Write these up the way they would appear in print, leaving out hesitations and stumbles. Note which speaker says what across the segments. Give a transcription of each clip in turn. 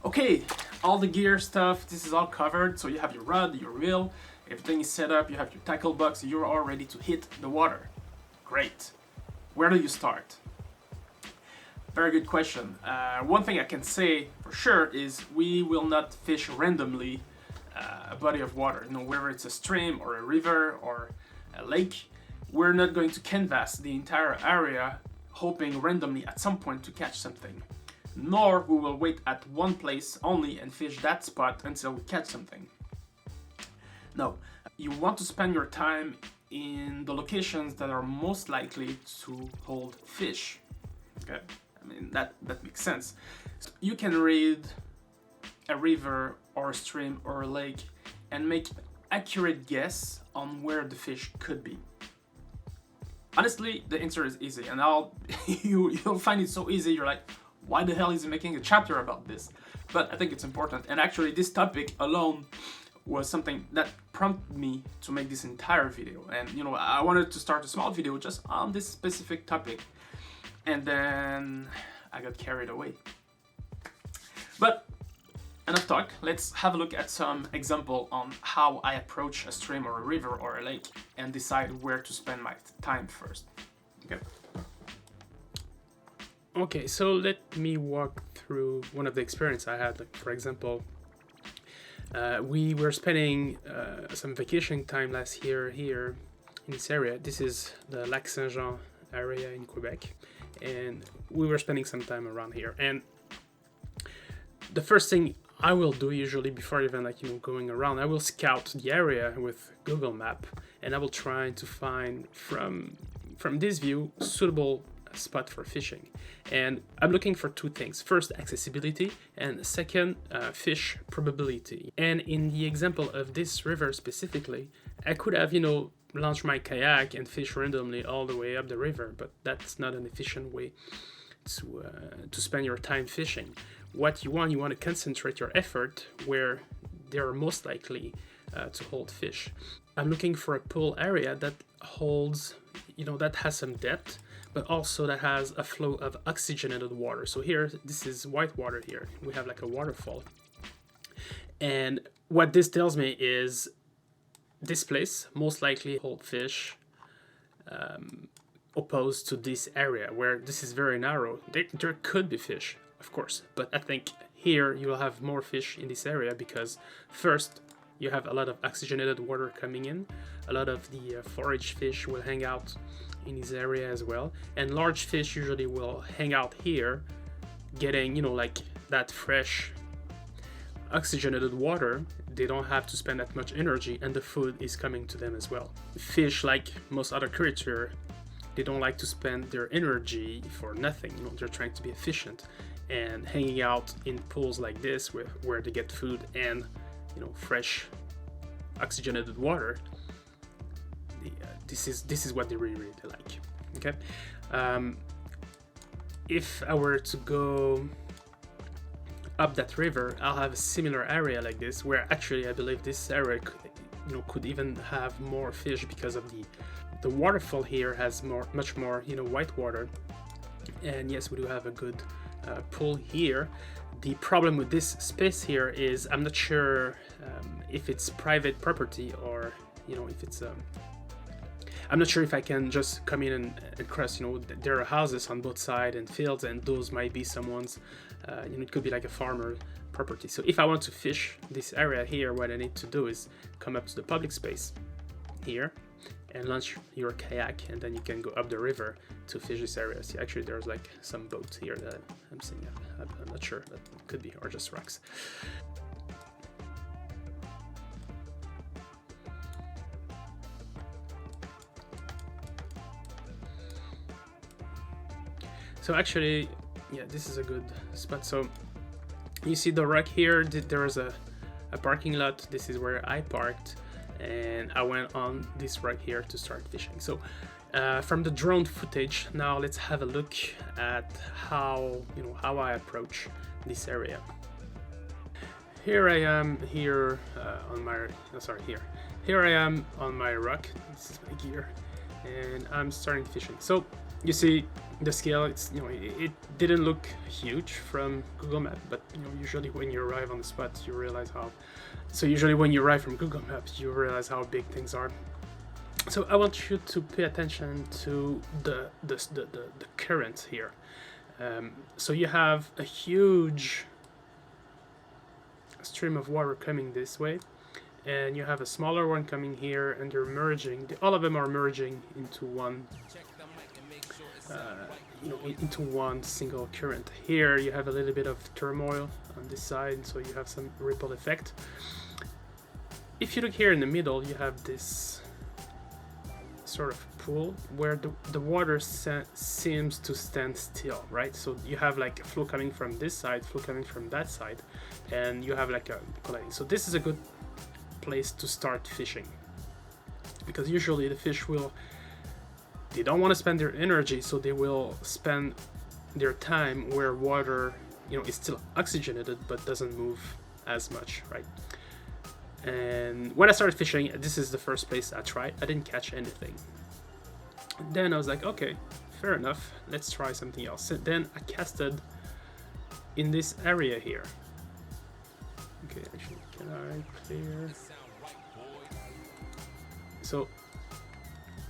Speaker 1: Okay, all the gear stuff, this is all covered. So you have your rod, your reel, everything is set up, you have your tackle box, you're all ready to hit the water. Great. Where do you start? Very good question. One thing I can say for sure is we will not fish randomly a body of water. You know, whether it's a stream or a river or a lake, we're not going to canvas the entire area hoping randomly at some point to catch something. Nor we will wait at one place only and fish that spot until we catch something. No, you want to spend your time in the locations that are most likely to hold fish. Okay, I mean that makes sense. So you can read a river or a stream or a lake and make an accurate guess on where the fish could be. Honestly, the answer is easy, and you'll find it so easy. You're like, why the hell is he making a chapter about this? But I think it's important, and actually this topic alone was something that prompted me to make this entire video. And you know, I wanted to start a small video just on this specific topic, and then I got carried away. But enough talk, let's have a look at some example on how I approach a stream or a river or a lake and decide where to spend my time first. Okay.
Speaker 2: Okay, so let me walk through one of the experience I had. Like, for example, we were spending some vacation time last year here in this area. This is the Lac Saint-Jean area in Quebec, and we were spending some time around here. And the first thing I will do usually before even going around, I will scout the area with Google Map, and I will try to find from this view suitable spot for fishing. And I'm looking for two things. First, accessibility, and second, fish probability. And in the example of this river specifically, I could have, launched my kayak and fish randomly all the way up the river, but that's not an efficient way to spend your time fishing. What you want to concentrate your effort where they're most likely to hold fish. I'm looking for a pool area that holds, that has some depth, but also that has a flow of oxygenated water. So here, this is white water here. We have like a waterfall. And what this tells me is this place most likely hold fish opposed to this area where this is very narrow. There could be fish, of course, but I think here you will have more fish in this area because first, you have a lot of oxygenated water coming in. A lot of the forage fish will hang out in this area as well. And large fish usually will hang out here, getting, like that fresh oxygenated water. They don't have to spend that much energy, and the food is coming to them as well. Fish, like most other creatures, they don't like to spend their energy for nothing. They're trying to be efficient. And hanging out in pools like this where they get food and fresh oxygenated water, this is what they really like. Okay, if I were to go up that river, I'll have a similar area like this where actually I believe this area could even have more fish because of the waterfall here has much more white water. And yes, we do have a good pool here. The problem with this space here is I'm not sure if it's private property or if it's I'm not sure if I can just come in and cross. There are houses on both sides and fields, and those might be someone's it could be like a farmer property. So if I want to fish this area here, what I need to do is come up to the public space here and launch your kayak, and then you can go up the river to fish this area. See, actually there's like some boats here that I'm seeing. I'm not sure, that could be, or just rocks. So actually, yeah, this is a good spot. So you see the rock here, there is a parking lot. This is where I parked, and I went on this rock here to start fishing. So from the drone footage, now let's have a look at how I approach this area. Here I am here on my here I am on my rock. This is my gear, and I'm starting fishing. So you see the scale, it's, you know, it didn't look huge from Google Maps, but you know, usually when you arrive on the spot, you realize how. So usually when you arrive from Google Maps, you realize how big things are. So I want you to pay attention to the current here. So you have a huge stream of water coming this way, and you have a smaller one coming here, and they're merging. All of them are merging into one. You know, into one single current. Here you have a little bit of turmoil on this side, so you have some ripple effect. If you look here in the middle, you have this sort of pool where the water seems to stand still, right? So you have like flow coming from this side, flow coming from that side, and you have like a colliding. So this is a good place to start fishing, because usually the fish will, they don't want to spend their energy, so they will spend their time where water, you know, is still oxygenated but doesn't move as much, right? And when I started fishing, this is the first place I tried. I didn't catch anything. Then I was like, okay, fair enough, let's try something else. And then I casted in this area here. Okay, actually, can I clear? So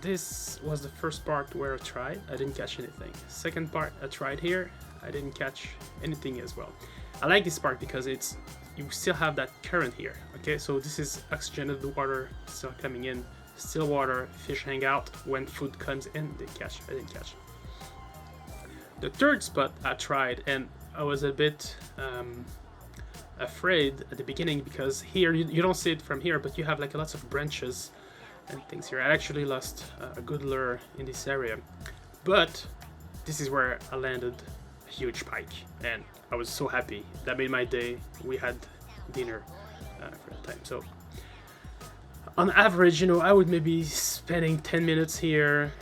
Speaker 2: this was the first part where I tried. I didn't catch anything. Second part I tried here. I didn't catch anything as well. I like this part because it's, you still have that current here. Okay, so this is oxygenated water still coming in, still water, fish hang out. When food comes in, they catch. I didn't catch. The third spot I tried, and I was a bit afraid at the beginning, because here you don't see it from here, but you have like lots of branches and things here. I actually lost a good lure in this area, but this is where I landed a huge pike, and I was so happy. That made my day. We had dinner for that time. So on average, you know, I would maybe spending 10 minutes here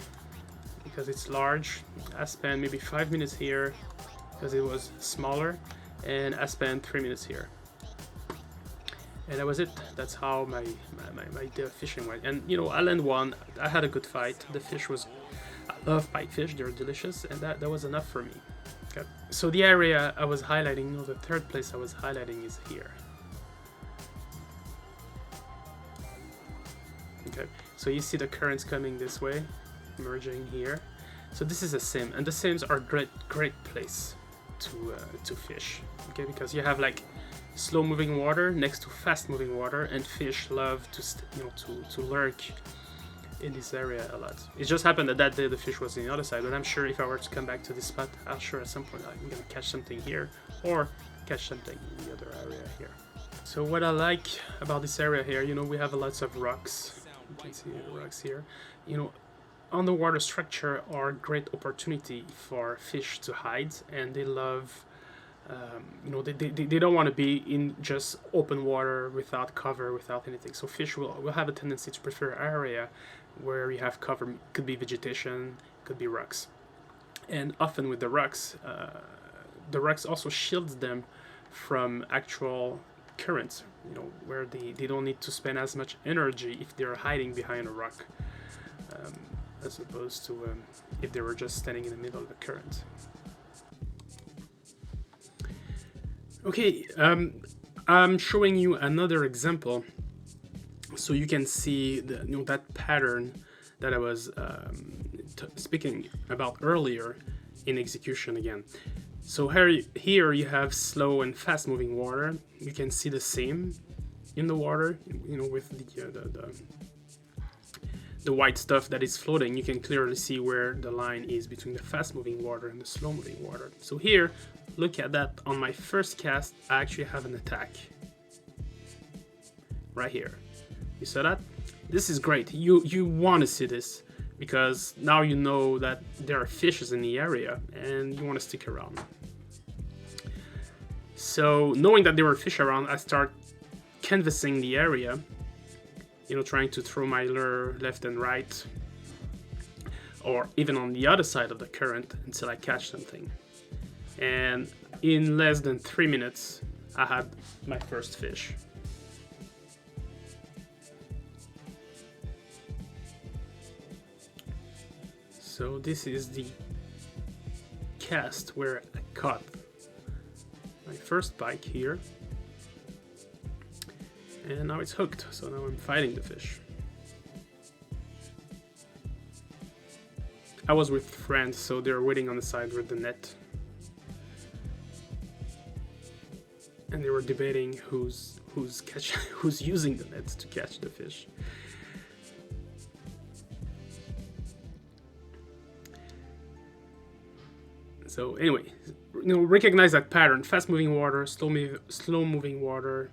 Speaker 2: because it's large. I spent maybe 5 minutes here because it was smaller, and I spent 3 minutes here. And that was it. That's how my day of fishing went. And you know, I landed one. I had a good fight. The fish was, I love pikefish. They're delicious, and that was enough for me. Okay. So the area I was highlighting, you know, the third place I was highlighting is here. Okay. So you see the currents coming this way, merging here. So this is a sim, and the sims are great place to fish. Okay, because you have like slow moving water next to fast moving water, and fish love to lurk in this area a lot. It just happened that day the fish was on the other side, but I'm sure if I were to come back to this spot, I'm sure at some point I'm gonna catch something here or catch something in the other area here. So what I like about this area here, you know, we have lots of rocks. You can see the rocks here. You know, underwater structure are a great opportunity for fish to hide, and they love you know, they don't want to be in just open water without cover, without anything. So fish will have a tendency to prefer area where you have cover. Could be vegetation, could be rocks, and often with the rocks also shields them from actual currents, you know, where they don't need to spend as much energy if they're hiding behind a rock, as opposed to if they were just standing in the middle of the current. Okay, I'm showing you another example so you can see that pattern that I was speaking about earlier in execution again. So here you have slow and fast moving water. You can see the same in the water, you know, with the white stuff that is floating. You can clearly see where the line is between the fast moving water and the slow moving water. So here, look at that. On my first cast, I actually have an attack right here. You saw that? This is great. You want to see this, because now you know that there are fishes in the area and you want to stick around. So knowing that there were fish around, I start canvassing the area, you know, trying to throw my lure left and right, or even on the other side of the current until I catch something. And in less than 3 minutes, I had my first fish. So this is the cast where I caught my first pike here, and now it's hooked, so now I'm fighting the fish. I was with friends, so they're waiting on the side with the net, and they were debating who's using the net to catch the fish. So anyway, recognize that pattern: fast-moving water, slow-moving water,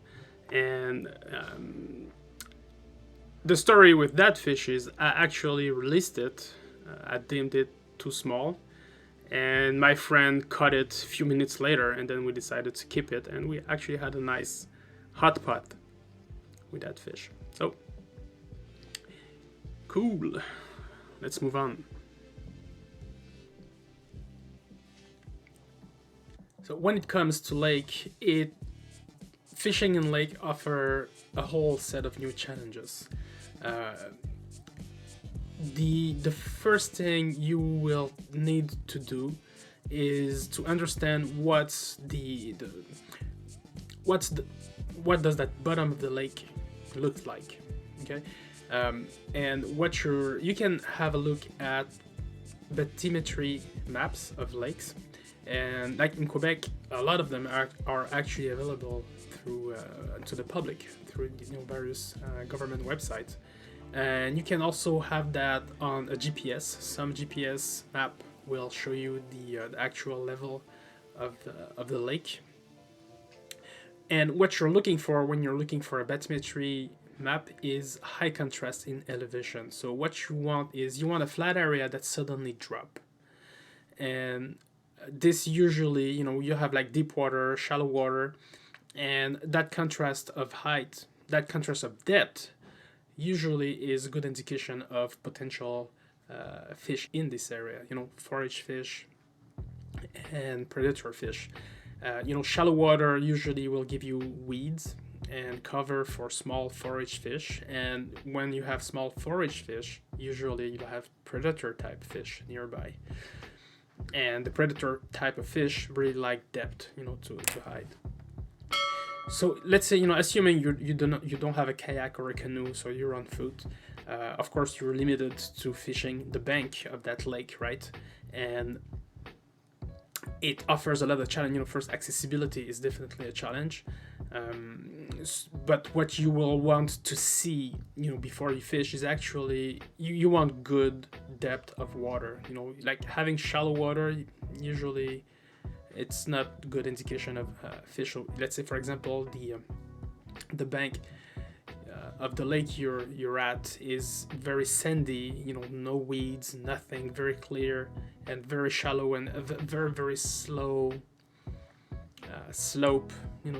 Speaker 2: and the story with that fish is I actually released it. I deemed it too small, and my friend caught it a few minutes later, and then we decided to keep it, and we actually had a nice hot pot with that fish. So cool. Let's move on. So when it comes to lake, fishing in lake offer a whole set of new challenges. The first thing you will need to do is to understand what does that bottom of the lake look like, okay? And you can have a look at bathymetry maps of lakes. And like in Quebec, a lot of them are actually available through to the public through various government websites. And you can also have that on a GPS. Some GPS map will show you the actual level of the lake. And what you're looking for when you're looking for a bathymetry map is high contrast in elevation. So what you want is you want a flat area that suddenly drop. And this usually, you have like deep water, shallow water, and that contrast of height, that contrast of depth, usually is a good indication of potential fish in this area. Forage fish and predator fish. Shallow water usually will give you weeds and cover for small forage fish, and when you have small forage fish, usually you have predator type fish nearby. And the predator type of fish really like depth, to hide. So let's say, assuming you don't have a kayak or a canoe, so you're on foot. Of course, you're limited to fishing the bank of that lake, right? And it offers a lot of challenge. First, accessibility is definitely a challenge. But what you will want to see, before you fish is actually you want good depth of water. Like having shallow water, usually it's not good indication of fish. Let's say, for example, the bank of the lake you're at is very sandy. No weeds, nothing, very clear and very shallow, and a very very slow slope,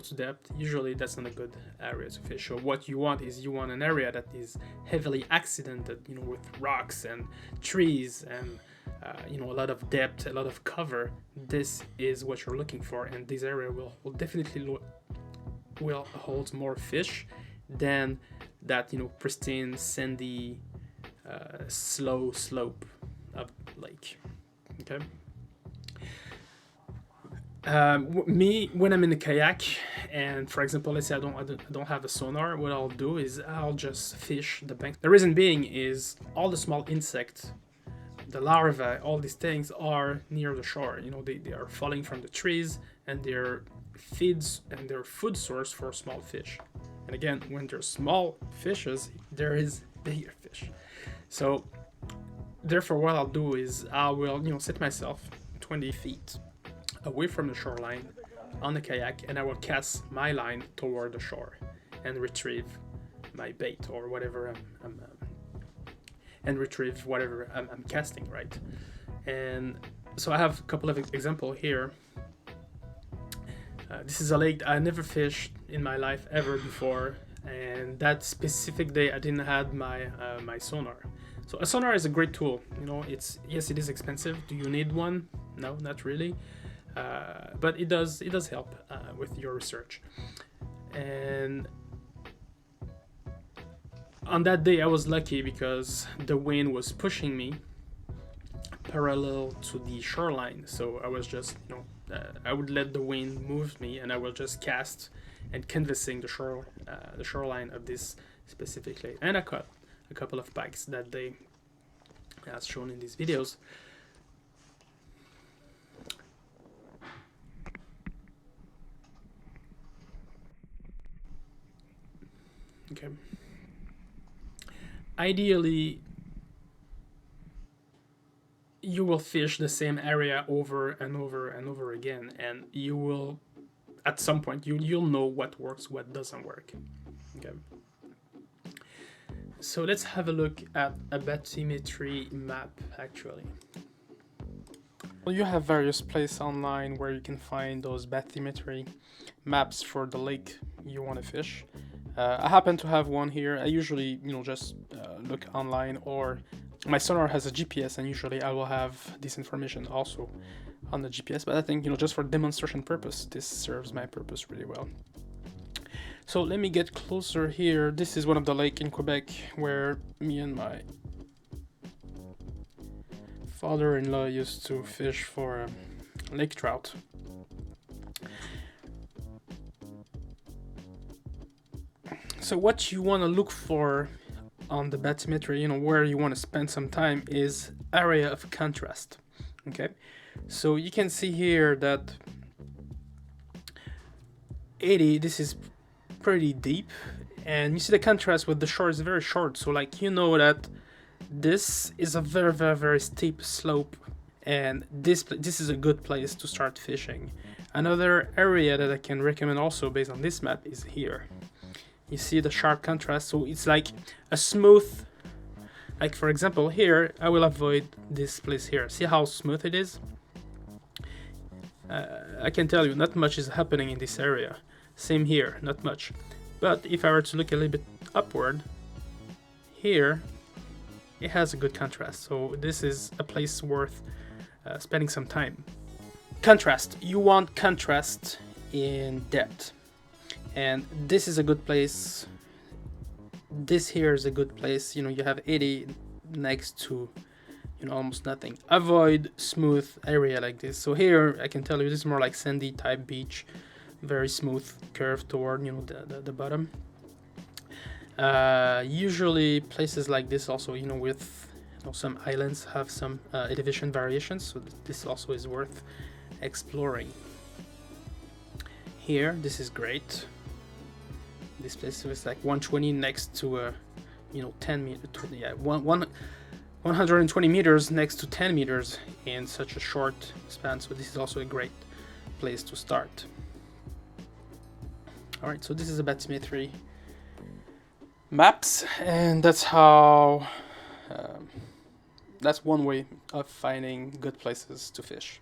Speaker 2: to depth. Usually that's not a good area to fish. So what you want is an area that is heavily accidented, with rocks and trees and a lot of depth, a lot of cover. This is what you're looking for, and this area will definitely will hold more fish than that pristine sandy slow slope of lake. Okay. Me, when I'm in a kayak, and for example, let's say I don't have a sonar, what I'll do is I'll just fish the bank. The reason being is all the small insects, the larvae, all these things are near the shore. They are falling from the trees, and they're feeds and their food source for small fish. And again, when there's small fishes, there is bigger fish. So therefore, what I'll do is I will set myself 20 feet away from the shoreline on the kayak, and I will cast my line toward the shore and retrieve my bait or whatever I'm casting, right? And so I have a couple of examples here. This is a lake I never fished in my life ever before, and that specific day I didn't have my sonar. So a sonar is a great tool. It is expensive. Do you need one? No, not really. But it does help with your research. And on that day I was lucky because the wind was pushing me parallel to the shoreline. So I was just, I would let the wind move me, and I will just cast and canvassing the shoreline of this specific lake. And I caught a couple of pikes that day, as shown in these videos. Okay. Ideally, you will fish the same area over and over and over again, and you will, at some point, you'll know what works, what doesn't work. Okay. So let's have a look at a bathymetry map, actually. Well, you have various places online where you can find those bathymetry maps for the lake you want to fish. I happen to have one here. I usually, just look online, or my sonar has a GPS, and usually I will have this information also on the GPS. But I think, just for demonstration purpose, this serves my purpose really well. So let me get closer here. This is one of the lakes in Quebec where me and my father-in-law used to fish for lake trout. So what you want to look for on the bathymetry, where you want to spend some time, is area of contrast. Okay, so you can see here that 80, this is pretty deep, and you see the contrast with the shore is very short. So that this is a very, very, very steep slope, and this is a good place to start fishing. Another area that I can recommend also based on this map is here. You see the sharp contrast, so it's like a smooth, like for example here, I will avoid this place here. See how smooth it is? I can tell you not much is happening in this area. Same here, not much. But if I were to look a little bit upward, here, it has a good contrast. So this is a place worth spending some time. Contrast, you want contrast in depth. And this is a good place. This here is a good place. You have 80 next to, almost nothing. Avoid smooth area like this. So here, I can tell you, this is more like sandy type beach. Very smooth curve toward, the bottom. Usually places like this also, with some islands have some elevation variations. So this also is worth exploring. Here, this is great. This place is like 120 next to 10 meters. Yeah, 120 meters next to 10 meters in such a short span. So this is also a great place to start. All right, so this is a bathymetry maps, and that's how. That's one way of finding good places to fish.